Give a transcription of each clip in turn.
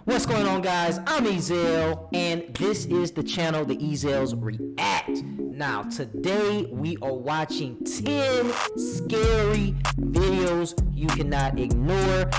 What's going on, guys? I'm Ezel, and this is the channel The Ezels React. Now, today we are watching 10 scary videos you cannot ignore.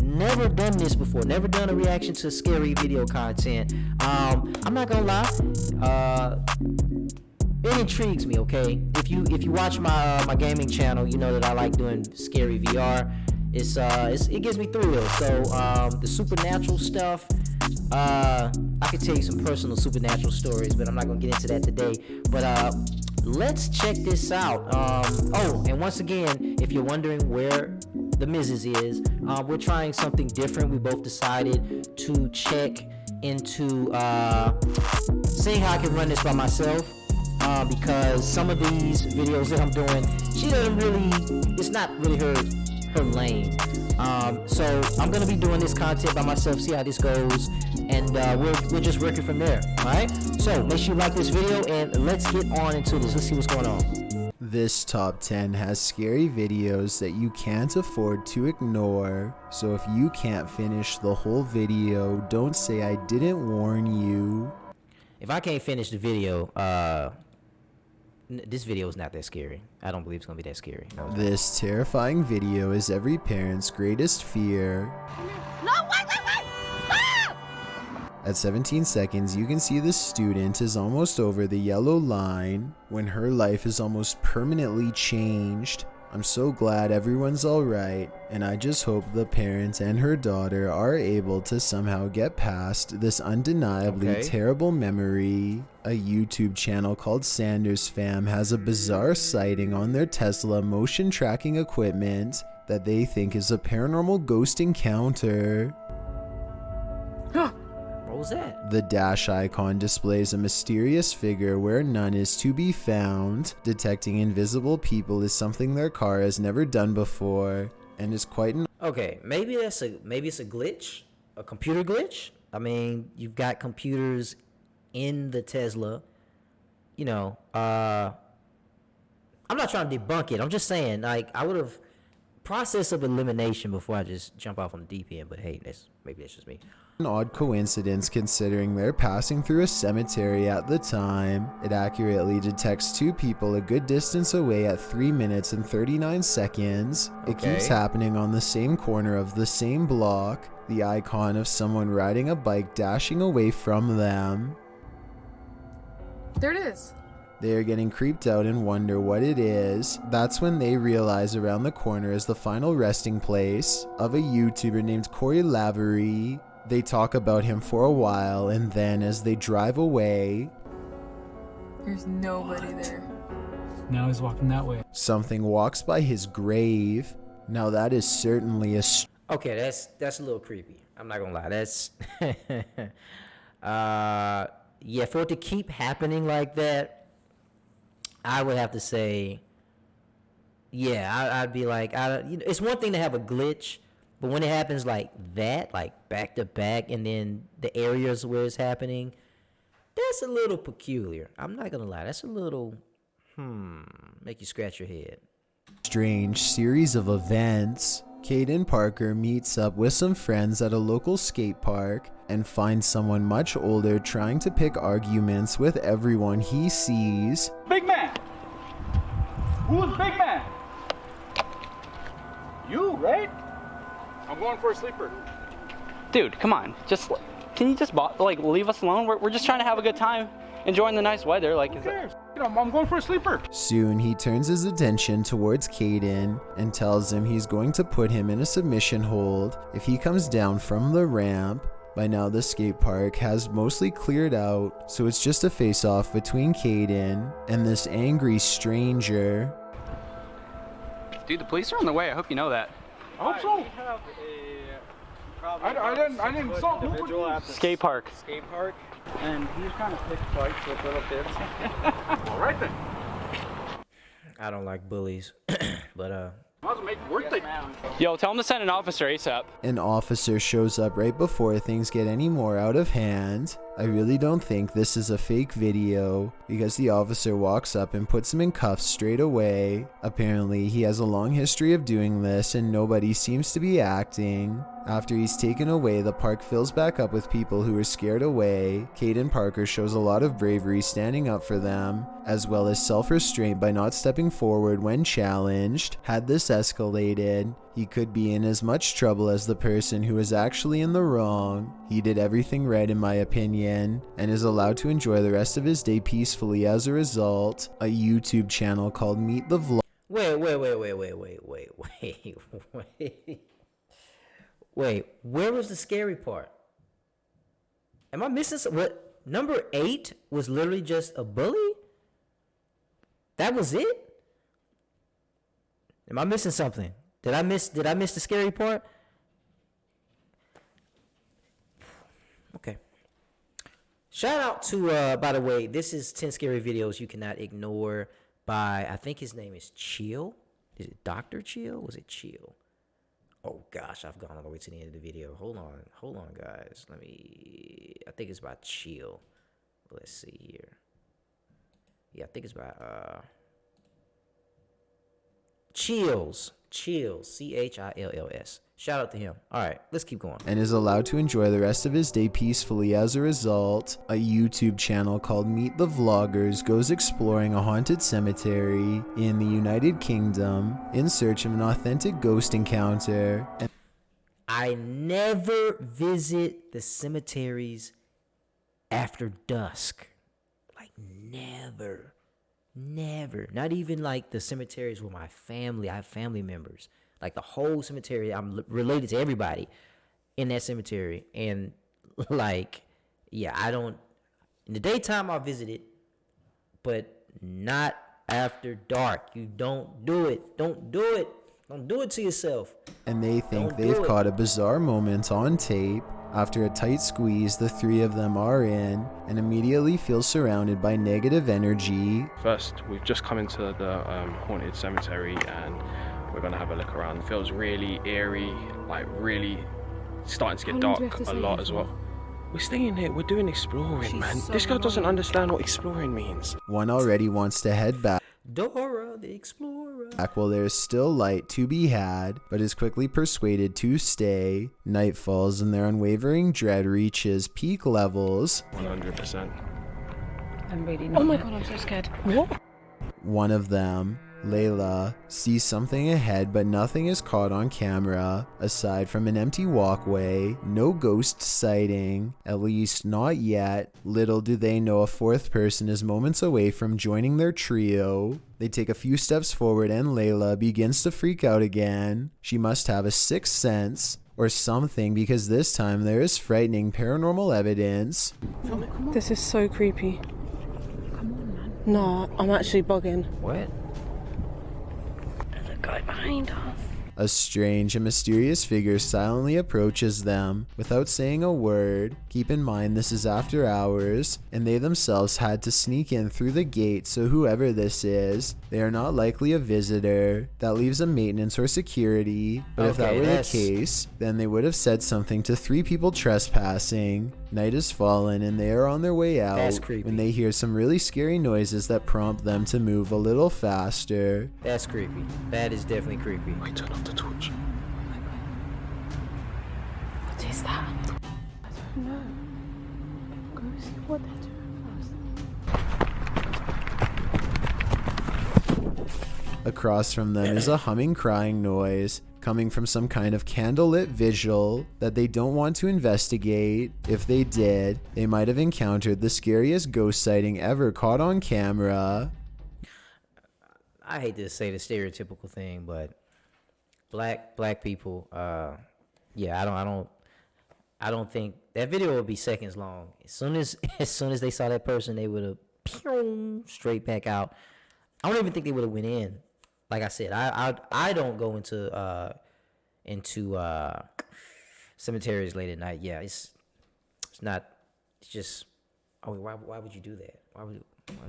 Never done this before, never done a reaction to scary video content. I'm not gonna lie, it intrigues me. Okay, if you watch my gaming channel, you know that I like doing scary VR. It gives me thrills. So the supernatural stuff, I could tell you some personal supernatural stories, but I'm not gonna get into that today. But let's check this out. Oh, and once again, if you're wondering where the Mrs. is, we're trying something different. We both decided to check into seeing how I can run this by myself. Because some of these videos that I'm doing, it's not really her lane. So I'm gonna be doing this content by myself, see how this goes, and we're just working from there. All right, so make sure you like this video and let's get on into this. Let's see what's going on. This top 10 has scary videos that you can't afford to ignore, so if you can't finish the whole video, don't say I didn't warn you. If I can't finish the video, this video is not that scary. I don't believe it's gonna be that scary. No, this terrifying video is every parent's greatest fear. No, wait! Stop! At 17 seconds, you can see the student is almost over the yellow line when her life is almost permanently changed. I'm so glad everyone's alright, and I just hope the parent and her daughter are able to somehow get past this undeniably terrible memory. A YouTube channel called Sanders Fam has a bizarre sighting on their Tesla motion tracking equipment that they think is a paranormal ghost encounter. what was that? The dash icon displays a mysterious figure where none is to be found. Detecting invisible people is something their car has never done before, and is quite an Okay, maybe it's a glitch, a computer glitch. I mean, you've got computers in the Tesla. You know, I'm not trying to debunk it. I'm just saying, like, I would have process of elimination before I just jump off on the deep end. But hey, maybe that's just me. An odd coincidence considering they're passing through a cemetery at the time. It accurately detects two people a good distance away at 3 minutes and 39 seconds. It keeps happening on the same corner of the same block. The icon of someone riding a bike dashing away from them. There it is. They are getting creeped out and wonder what it is. That's when they realize around the corner is the final resting place of a YouTuber named Corey Lavery. They talk about him for a while, and then as they drive away, There's nobody there. Now he's walking that way. something walks by his grave. Now that is certainly a Okay, that's a little creepy. I'm not gonna lie. That's yeah, for it to keep happening like that, I would have to say, yeah, I'd be like, it's one thing to have a glitch, but when it happens like that, like back to back, and then the areas where it's happening, that's a little peculiar. I'm not gonna lie. That's a little, make you scratch your head. strange series of events. Caden Parker meets up with some friends at a local skate park and finds someone much older trying to pick arguments with everyone he sees. Big man! Who's big man? You, right? I'm going for a sleeper. Dude, come on. Can you just leave us alone? We're just trying to have a good time, enjoying the nice weather. Like, Who cares? I'm going for a sleeper. Soon he turns his attention towards Caden and tells him he's going to put him in a submission hold if he comes down from the ramp. By now the skate park has mostly cleared out, so it's just a face-off between Caden and this angry stranger. dude, the police are on the way. I hope you know that. I hope so. I didn't insult individual nobody. at the Skate park. skate park, and he's trying to pick fights with little kids. All right then. I don't like bullies, but Might as well make it worth it. Yo, tell him to send an officer ASAP. An officer shows up right before things get any more out of hand. I really don't think this is a fake video because the officer walks up and puts him in cuffs straight away. Apparently, he has a long history of doing this and nobody seems to be acting. After he's taken away, the park fills back up with people who are scared away. Caden Parker shows a lot of bravery standing up for them, as well as self-restraint by not stepping forward when challenged. Had this escalated, he could be in as much trouble as the person who is actually in the wrong. He did everything right in my opinion, and is allowed to enjoy the rest of his day peacefully as a result. A YouTube channel called Meet the Vlog. Wait, where was the scary part? Am I missing some? What? Number 8 was literally just a bully? That was it? Am I missing something? Did I miss the scary part? Okay. Shout out to by the way, this is 10 scary videos you cannot ignore by, I think his name is Chill. Is it Dr. Chill? Was it Chill? Oh gosh, I've gone all the way to the end of the video. Hold on, guys. I think it's about Chill. Let's see here. Yeah, I think it's about Chills, Chills. Shout out to him. All right, let's keep going. And is allowed to enjoy the rest of his day peacefully as a result. A YouTube channel called Meet the Vloggers goes exploring a haunted cemetery in the United Kingdom in search of an authentic ghost encounter. And I never visit the cemeteries after dusk. Like never. Not even like the cemeteries with my family. I have family members. Like the whole cemetery, I'm related to everybody in that cemetery. And like, yeah, I don't, in the daytime I'll visit it, but not after dark. You don't do it. Don't do it. Don't do it to yourself. And they think Don't they've do it. caught a bizarre moment on tape. After a tight squeeze, the three of them are in and immediately feel surrounded by negative energy. First, we've just come into the haunted cemetery and we're gonna have a look around. It feels really eerie, like really starting to get dark a lot as well. We're staying here, we're doing exploring, man. This girl doesn't understand what exploring means. One already wants to head back Dora the Explorer. while there is still light to be had, but is quickly persuaded to stay. Night falls and their unwavering dread reaches peak levels. 100%. I'm really not. Oh my god, I'm so scared. What? One of them, Layla, sees something ahead, but nothing is caught on camera. Aside from an empty walkway, no ghost sighting, at least not yet. Little do they know a fourth person is moments away from joining their trio. They take a few steps forward and Layla begins to freak out again. She must have a sixth sense or something because this time there is frightening paranormal evidence. This is so creepy. Come on, man. Nah, I'm actually bugging. What? There's a guy behind us. A strange and mysterious figure silently approaches them without saying a word. Keep in mind this is after hours, and they themselves had to sneak in through the gate, so whoever this is, they are not likely a visitor. That leaves a maintenance or security, but if that Okay, were the that's- case, then they would have said something to 3 people trespassing. Night has fallen and they are on their way out That's creepy. when they hear some really scary noises that prompt them to move a little faster. That's creepy. That is definitely creepy. Wait, turn off the torch. What is that? I don't know. Go see what they're doing first. Across from them is a humming, crying noise coming from some kind of candlelit vigil that they don't want to investigate. If they did, they might have encountered the scariest ghost sighting ever caught on camera. I hate to say the stereotypical thing, but black people, yeah, I don't think that video would be seconds long. As soon as they saw that person, they would have straight back out. I don't even think they would have went in. Like I said, I don't go into cemeteries late at night. Yeah, it's not. It's just. I mean, why would you do that?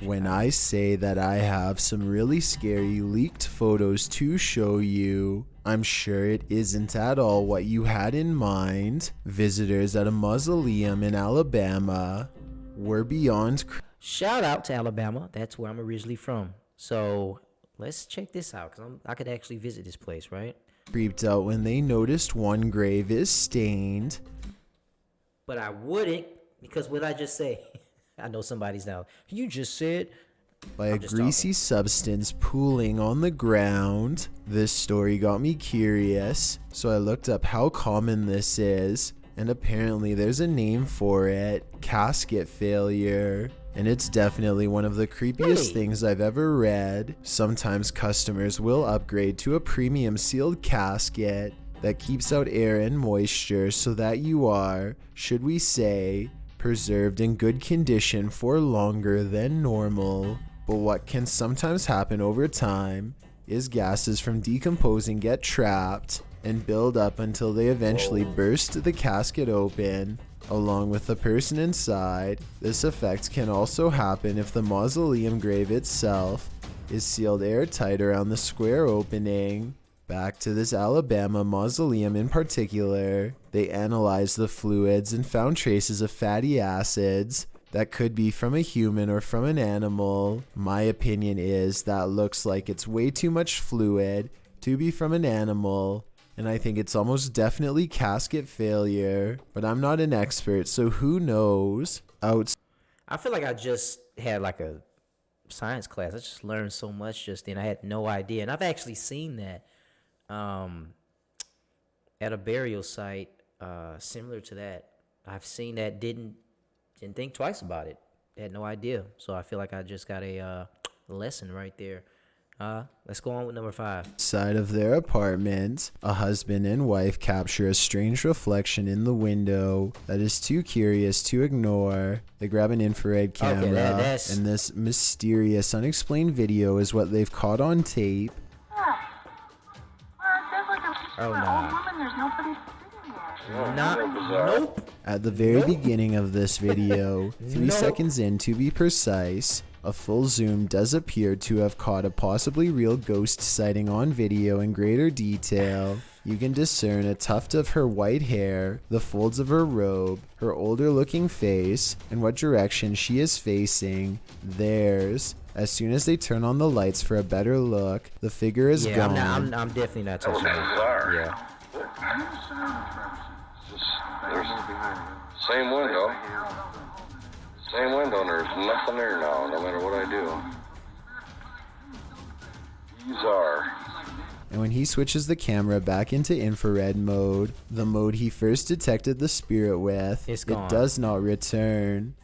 when I say that I have some really scary leaked photos to show you. I'm sure it isn't at all what you had in mind. Visitors at a mausoleum in Alabama were beyond Shout out to Alabama. That's where I'm originally from. So let's check this out, because I could actually visit this place, right? creeped out when they noticed one grave is stained. But I wouldn't, because what I just say, I know somebody's now. You just said By a greasy substance pooling on the ground. This story got me curious, so I looked up how common this is, and apparently there's a name for it: casket failure. And it's definitely one of the creepiest things I've ever read. Sometimes customers will upgrade to a premium sealed casket that keeps out air and moisture so that you are, should we say, preserved in good condition for longer than normal. But what can sometimes happen over time is gases from decomposing get trapped and build up until they eventually burst the casket open, along with the person inside. This effect can also happen if the mausoleum grave itself is sealed airtight around the square opening. Back to this Alabama mausoleum in particular, they analyzed the fluids and found traces of fatty acids that could be from a human or from an animal. My opinion is that looks like it's way too much fluid to be from an animal, and I think it's almost definitely casket failure, but I'm not an expert, so who knows? I feel like I just had like a science class. I just learned so much just then. I had no idea, and I've actually seen that at a burial site similar to that. I've seen that, didn't think twice about it. Had no idea. So I feel like I just got a lesson right there. Let's go on with number 5. Side of their apartment, a husband and wife capture a strange reflection in the window that is too curious to ignore. They grab an infrared camera, and this mysterious, unexplained video is what they've caught on tape. Oh no. Nope. At the very beginning of this video, 3 seconds in to be precise, a full zoom does appear to have caught a possibly real ghost sighting on video in greater detail. You can discern a tuft of her white hair, the folds of her robe, her older looking face, and what direction she is facing, theirs. As soon as they turn on the lights for a better look, the figure is gone. I'm definitely not touching it. Yeah. Same window. Same window, and there's nothing there now, no matter what I do. These are. And when he switches the camera back into infrared mode, the mode he first detected the spirit with, it does not return.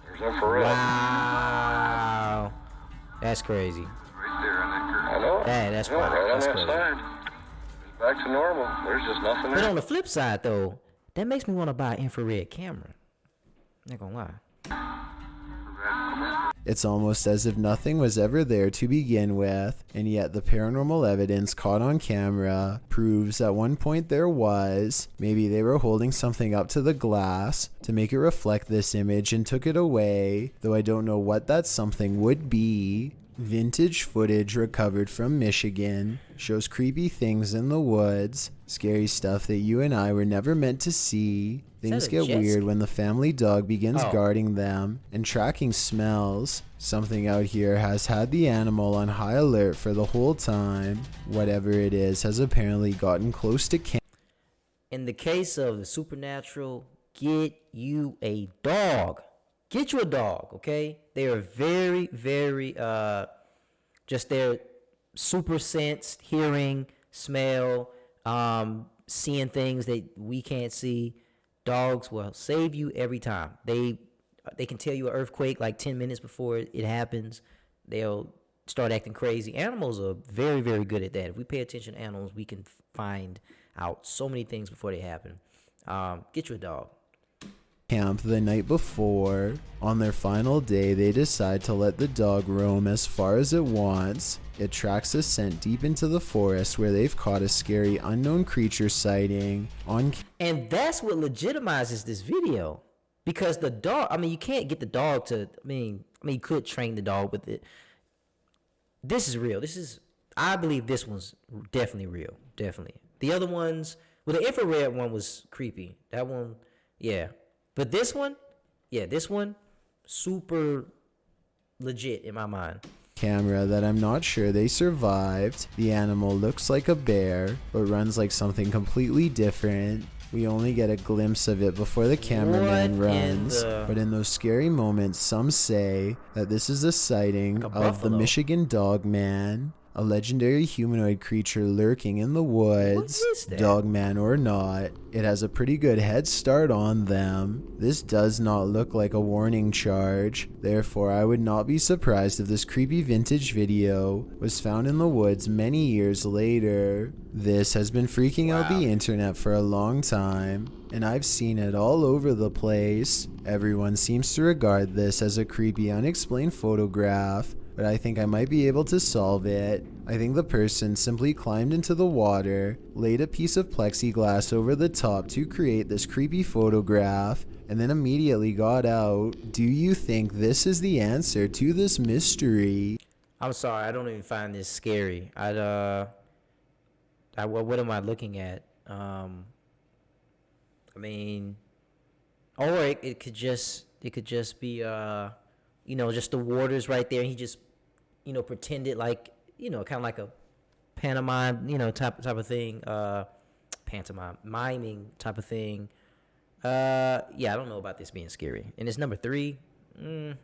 There's infrared. Wow. That's crazy. Right there, I know. That's right on that's that crazy. side. It's back to normal. There's just nothing there. But on the flip side, though, that makes me want to buy an infrared camera. Not gonna lie. It's almost as if nothing was ever there to begin with, and yet the paranormal evidence caught on camera proves at one point there was. Maybe they were holding something up to the glass to make it reflect this image and took it away, though I don't know what that something would be. Vintage footage recovered from Michigan shows creepy things in the woods, scary stuff that you and I were never meant to see. Things get weird when the family dog begins guarding them and tracking smells. Something out here has had the animal on high alert for the whole time. Whatever it is has apparently gotten close to camp. In the case of the supernatural, get you a dog. Get you a dog, okay? They are very, very, just their super sensed, hearing, smell, seeing things that we can't see. Dogs will save you every time. They can tell you an earthquake like 10 minutes before it happens. They'll start acting crazy. Animals are very, very good at that. If we pay attention to animals, we can find out so many things before they happen. Get you a dog. Camp the night before. On their final day, they decide to let the dog roam as far as it wants. It tracks a scent deep into the forest where they've caught a scary unknown creature sighting on. And that's what legitimizes this video, because the dog, I mean, you can't get the dog to, I mean, you could train the dog with it. This is real. I believe this one's definitely real. Definitely. The other ones, well, the infrared one was creepy. That one, yeah. But this one, super legit in my mind. Camera that I'm not sure they survived. The animal looks like a bear, but runs like something completely different. We only get a glimpse of it before the cameraman runs, but in those scary moments, some say that this is a sighting of the Michigan Dog Man, a legendary humanoid creature lurking in the woods. Dog Man or not, it has a pretty good head start on them. This does not look like a warning charge, therefore I would not be surprised if this creepy vintage video was found in the woods many years later. This has been freaking out the internet for a long time, and I've seen it all over the place. Everyone seems to regard this as a creepy, unexplained photograph, but I think I might be able to solve it. I think the person simply climbed into the water, laid a piece of plexiglass over the top to create this creepy photograph, and then immediately got out. Do you think this is the answer to this mystery? I'm sorry, I don't even find this scary. What am I looking at? I mean, or it could just be just the water's right there, and he just pretended like kind of like a pantomime type of thing, miming type of thing. I don't know about this being scary. And it's number 3. I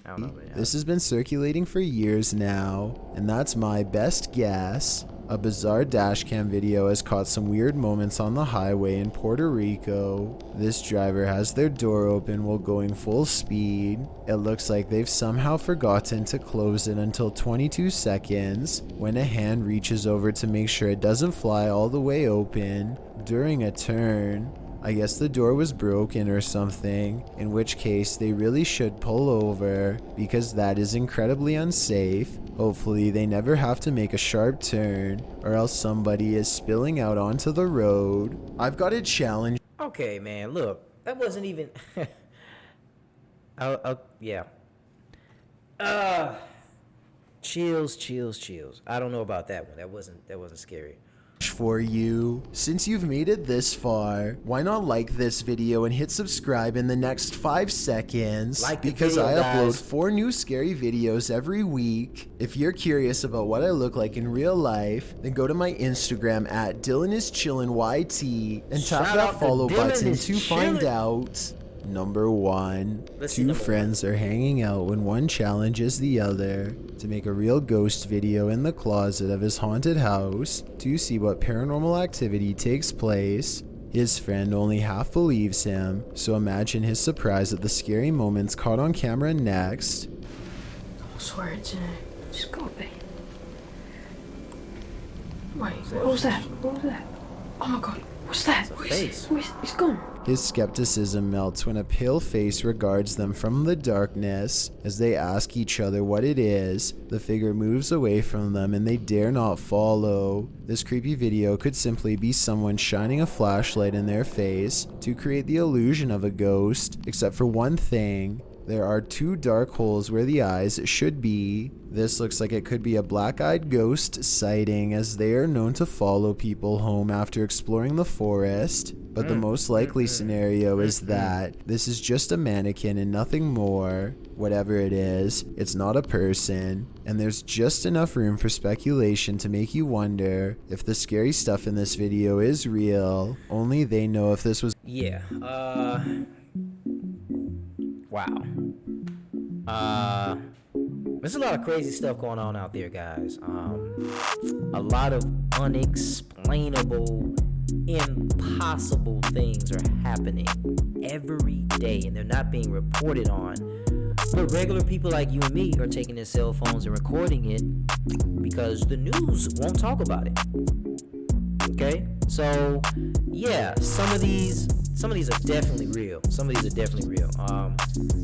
don't know, man. This has been circulating for years now, and that's my best guess. A bizarre dashcam video has caught some weird moments on the highway in Puerto Rico. This driver has their door open while going full speed. It looks like they've somehow forgotten to close it until 22 seconds, when a hand reaches over to make sure it doesn't fly all the way open during a turn. I guess the door was broken or something, in which case they really should pull over, because that is incredibly unsafe. Hopefully they never have to make a sharp turn, or else somebody is spilling out onto the road. I've got a challenge. Okay, man, look, that wasn't even... yeah. Chills. I don't know about that one. That wasn't scary. For you. Since you've made it this far, why not like this video and hit subscribe in the next 5 seconds? Because I upload 4 new scary videos every week. If you're curious about what I look like in real life, then go to my Instagram at DylanIsChillinYT and tap that follow button to find out. Number 1. Two friends are hanging out when one challenges the other to make a real ghost video in the closet of his haunted house to see what paranormal activity takes place. His friend only half believes him, so imagine his surprise at the scary moments caught on camera next. I swear it's in it. It's gotta be. Wait, what was that? Oh my god, what's that? It's gone. His skepticism melts when a pale face regards them from the darkness. As they ask each other what it is, the figure moves away from them and they dare not follow. This creepy video could simply be someone shining a flashlight in their face to create the illusion of a ghost, except for one thing. There are 2 dark holes where the eyes should be. This looks like it could be a black-eyed ghost sighting, as they are known to follow people home after exploring the forest. But the most likely scenario is that this is just a mannequin and nothing more. Whatever it is, it's not a person, and there's just enough room for speculation to make you wonder if the scary stuff in this video is real. Only they know if this was... Yeah, wow. There's a lot of crazy stuff going on out there, guys. A lot of unexplainable, impossible things are happening every day, and they're not being reported on. But regular people like you and me are taking their cell phones and recording it because the news won't talk about it. Okay? So, yeah, some of these are definitely real.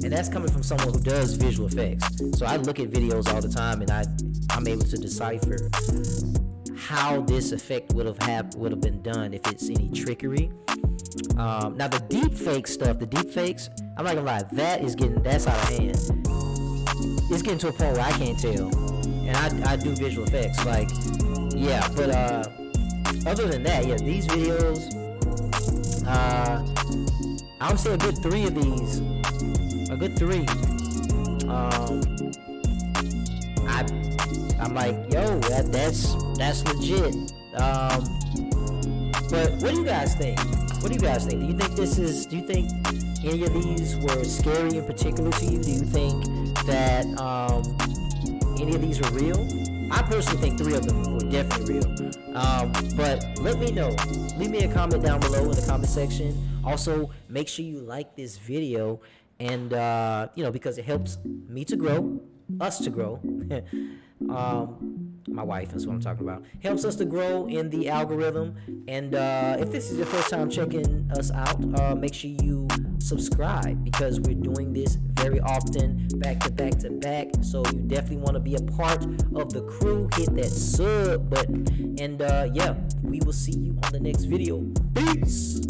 And that's coming from someone who does visual effects. So I look at videos all the time, and I'm able to decipher how this effect would have been done if it's any trickery. Now the deep fake stuff, I'm not gonna lie, that's out of hand. it's getting to a point where I can't tell. And I do visual effects, like, yeah. But other than that, yeah, these videos, I would say a good 3 of these, a good 3. I'm like, yo, that's legit. But what do you guys think? What do you guys think? Do you think any of these were scary in particular to you? Do you think that any of these were real? I personally think 3 of them were definitely real. But let me know. Leave me a comment down below in the comment section. Also, make sure you like this video, and because it helps me to grow, us to grow. My wife is what I'm talking about. Helps us to grow in the algorithm. And if this is your first time checking us out, make sure you subscribe, because we're doing this very often, back to back to back. So you definitely want to be a part of the crew. Hit that sub button. And yeah, we will see you on the next video. Peace.